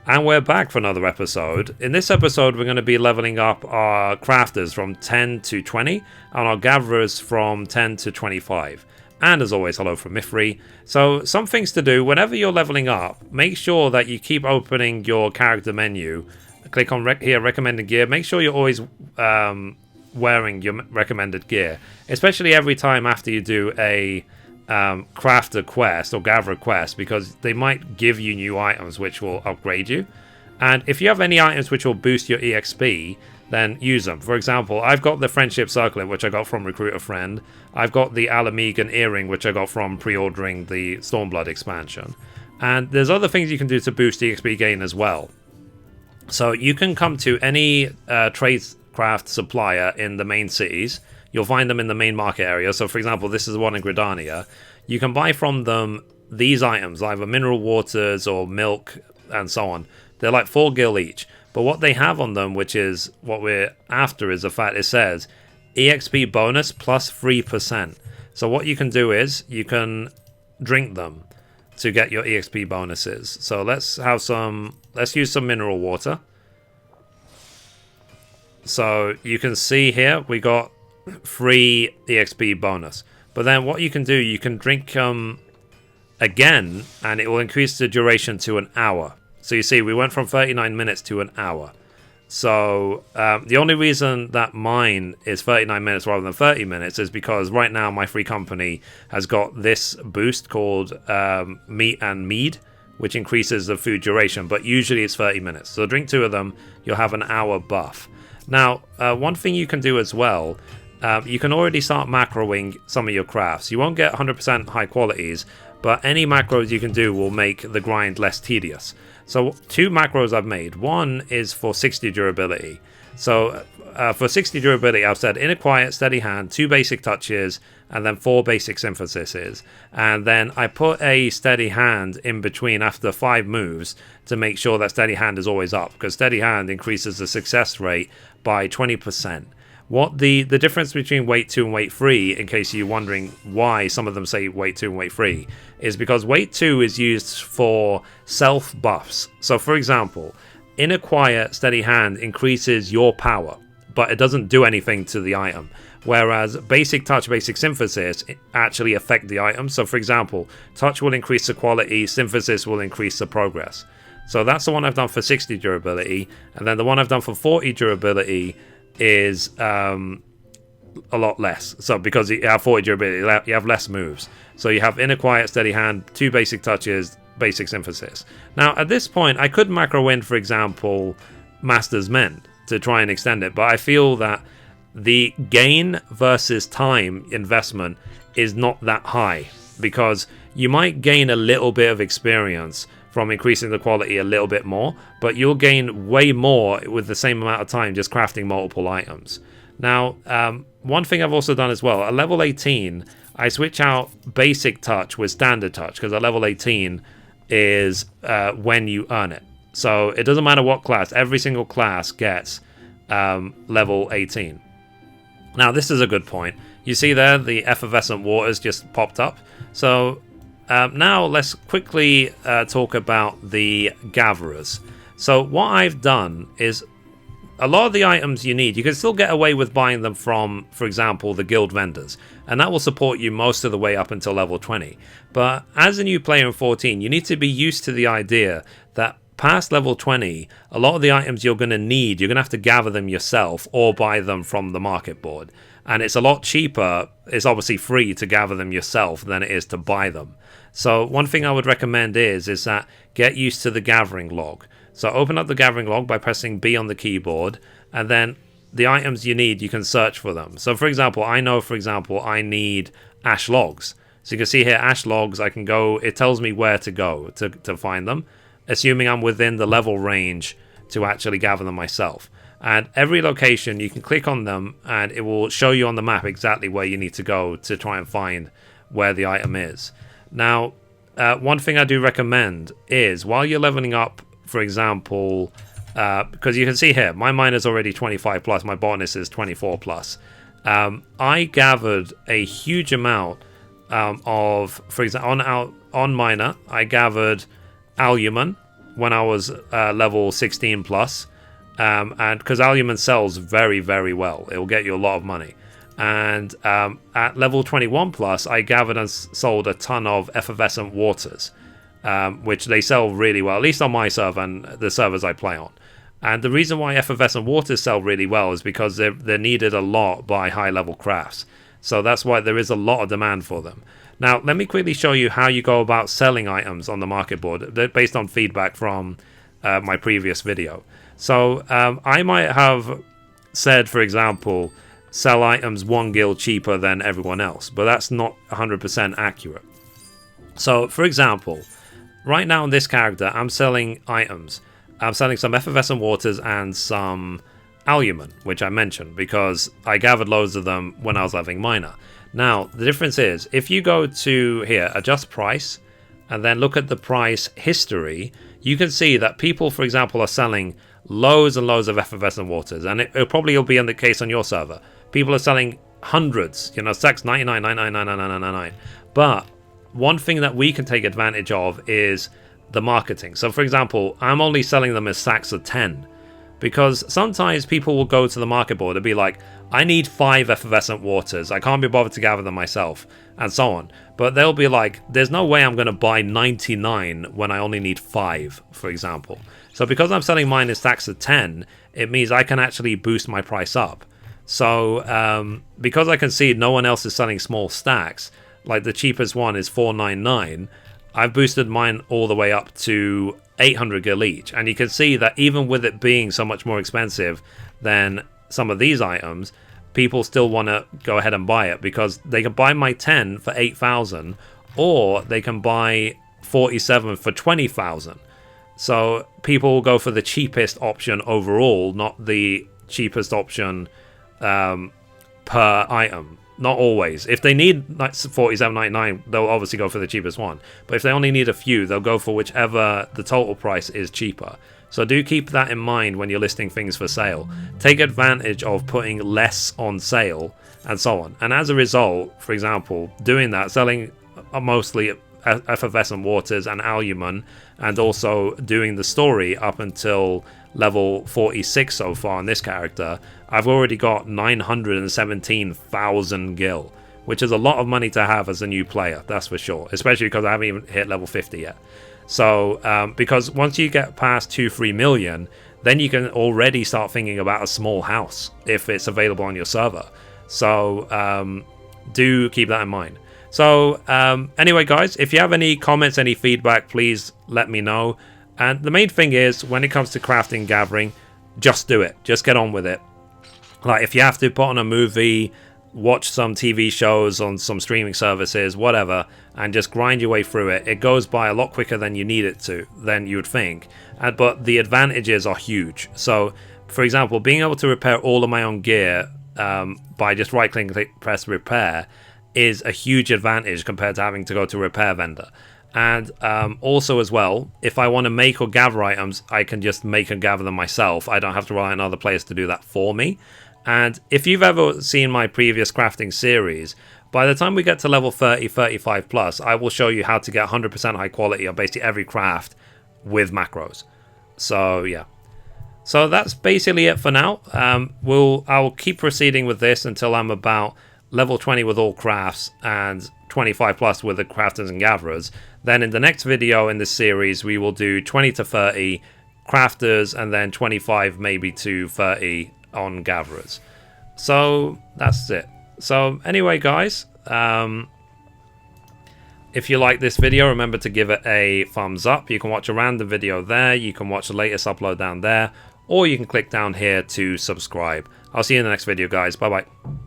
And we're back for another episode. In this episode, we're going to be leveling up our crafters from 10 to 20 and our gatherers from 10 to 25. And as always, hello from Mithrie. So some things to do. Whenever you're leveling up, make sure that you keep opening your character menu. Click on here, recommended gear. Make sure you're always wearing your recommended gear, especially every time after you do a crafter quest or gatherer quest, because they might give you new items which will upgrade you. And if you have any items which will boost your EXP, then use them. For example, I've got the Friendship Circlet, which I got from Recruit a Friend. I've got the Alamegan Earring, which I got from pre-ordering the Stormblood expansion. And there's other things you can do to boost EXP gain as well. So you can come to any tradecraft supplier in the main cities. You'll find them in the main market area. So for example, this is the one in Gridania. You can buy from them these items, either mineral waters or milk and so on. They're like 4 gil each. But what they have on them, which is what we're after, is the fact it says EXP bonus plus 3%. So what you can do is you can drink them to get your EXP bonuses. So let's use some mineral water. So you can see here we got 3 EXP bonus. But then what you can do, you can drink again, and it will increase the duration to an hour. So you see, we went from 39 minutes to an hour. So the only reason that mine is 39 minutes rather than 30 minutes is because right now my free company has got this boost called Meat and Mead, which increases the food duration, but usually it's 30 minutes. So drink 2 of them, you'll have an hour buff. Now, one thing you can do as well, you can already start macroing some of your crafts. You won't get 100% high qualities, but any macros you can do will make the grind less tedious. So 2 macros I've made. One is for 60 durability. So for 60 durability, I've said in a quiet, steady hand, 2 basic touches, and then 4 basic syntheses. And then I put a steady hand in between after 5 moves to make sure that steady hand is always up, because steady hand increases the success rate by 20%. What the difference between weight 2 and weight 3, in case you're wondering why some of them say weight 2 and weight 3, is because weight 2 is used for self buffs. So for example, in a quiet, steady hand increases your power, but it doesn't do anything to the item. Whereas basic touch, basic synthesis actually affect the item. So for example, touch will increase the quality, synthesis will increase the progress. So that's the one I've done for 60 durability, and then the one I've done for 40 durability is a lot less. So because you have 40 durability, you have less moves. So you have inner quiet, steady hand, 2 basic touches, basic synthesis. Now at this point I could macro in, for example, Master's Mend to try and extend it, but I feel that the gain versus time investment is not that high, because you might gain a little bit of experience from increasing the quality a little bit more, but you'll gain way more with the same amount of time just crafting multiple items. Now, one thing I've also done as well, at level 18, I switch out basic touch with standard touch, because at level 18 is when you earn it. So it doesn't matter what class, every single class gets level 18. Now, this is a good point. You see there, the effervescent waters just popped up. So now let's quickly talk about the gatherers. So what I've done is a lot of the items you need, you can still get away with buying them from, for example, the guild vendors, and that will support you most of the way up until level 20. But as a new player in 14, you need to be used to the idea that past level 20, a lot of the items you're going to need, you're going to have to gather them yourself or buy them from the market board. And it's a lot cheaper, it's obviously free to gather them yourself than it is to buy them. So one thing I would recommend is that get used to the gathering log. So open up the gathering log by pressing B on the keyboard, and then the items you need, you can search for them. So for example, I know, I need ash logs. So you can see here, ash logs, I can go, it tells me where to go to find them, assuming I'm within the level range to actually gather them myself. And every location, you can click on them and it will show you on the map exactly where you need to go to try and find where the item is. Now, one thing I do recommend is while you're leveling up, for example, because you can see here, my mine is already 25 plus, my botanist is 24 plus. I gathered a huge amount of, for example, on miner, I gathered alumine, when I was level 16 plus, and because Alumon sells very, very well, it will get you a lot of money. And at level 21 plus, I gathered and sold a ton of effervescent waters, which they sell really well, at least on my server and the servers I play on. And the reason why effervescent waters sell really well is because they're needed a lot by high level crafts. So that's why there is a lot of demand for them. Now, let me quickly show you how you go about selling items on the market board. They're based on feedback from my previous video. So I might have said, for example, sell items 1 gil cheaper than everyone else, but that's not 100% accurate. So, for example, right now on this character, I'm selling items. I'm selling some effervescent waters and some Alumon, which I mentioned because I gathered loads of them when I was leveling miner. Now, the difference is, if you go to here, adjust price, and then look at the price history, you can see that people, for example, are selling loads and loads of effervescent waters, and it probably will be in the case on your server. People are selling hundreds, stacks 99, 99, 99, 99, 99. But one thing that we can take advantage of is the marketing. So, for example, I'm only selling them as stacks of 10. Because sometimes people will go to the market board and be like, I need 5 effervescent waters, I can't be bothered to gather them myself, and so on. But they'll be like, there's no way I'm going to buy 99 when I only need 5, for example. So because I'm selling mine in stacks of 10, it means I can actually boost my price up. So because I can see no one else is selling small stacks, like the cheapest one is 499, I've boosted mine all the way up to 800 gil each, and you can see that even with it being so much more expensive than some of these items, people still want to go ahead and buy it because they can buy my 10 for 8,000, or they can buy 47 for 20,000. So people will go for the cheapest option overall, not the cheapest option per item. Not always. If they need like 47.99, they'll obviously go for the cheapest one. But if they only need a few, they'll go for whichever the total price is cheaper. So do keep that in mind when you're listing things for sale. Take advantage of putting less on sale and so on. And as a result, for example, doing that, selling mostly effervescent waters and Alumon, and also doing the story up until level 46 so far on this character, I've already got 917,000 gil, which is a lot of money to have as a new player, that's for sure, especially because I haven't even hit level 50 yet. So because once you get past 2-3 million, then you can already start thinking about a small house if it's available on your server. So do keep that in mind. So anyway guys, if you have any comments, any feedback, please let me know. And the main thing is, when it comes to crafting, gathering, just do it. Just get on with it. Like, if you have to put on a movie, watch some TV shows on some streaming services, whatever, and just grind your way through it, it goes by a lot quicker than you need it to, than you would think. But the advantages are huge. So, for example, being able to repair all of my own gear by just right-clicking, press repair, is a huge advantage compared to having to go to a repair vendor. And also as well, if I want to make or gather items, I can just make and gather them myself. I don't have to rely on other players to do that for me. And if you've ever seen my previous crafting series, by the time we get to level 30, 35 plus, I will show you how to get 100% high quality on basically every craft with macros. So yeah. So that's basically it for now. I'll keep proceeding with this until I'm about level 20 with all crafts and 25 plus with the crafters and gatherers. Then in the next video in this series, we will do 20 to 30 crafters and then 25 maybe to 30 on gatherers. So that's it. So anyway guys, if you like this video, remember to give it a thumbs up. You can watch a random video there, you can watch the latest upload down there, or you can click down here to subscribe. I'll see you in the next video guys. Bye bye.